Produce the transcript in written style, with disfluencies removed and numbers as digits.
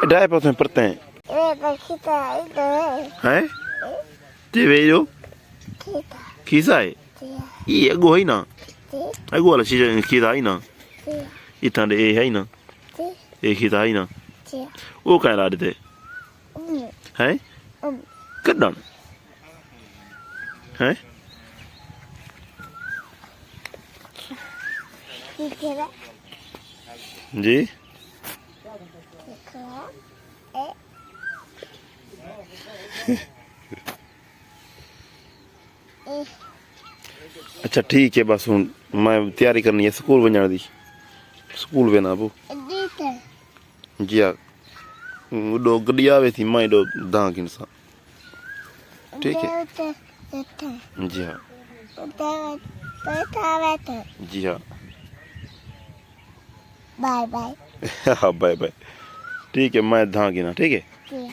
di पर तुम्हें पढ़ते हैं हैं ते वे जो खीसा है ये अगो है ना अगो वाला चीज खीसा है ना इतना दे है ना ये खीसा है ना वो क्या ला देते हैं कदम हैं जी अच्छा ठीक है बस हूँ मैं तैयारी करनी है स्कूल वञण दी स्कूल वेना पो जी हाँ उडो गड्डी आवे थी मैं एडो दागिन सा ठीक है जी हाँ जी हाँ बाय बाय हाँ बाय बाय ठीक है मैं धागिना ठीक है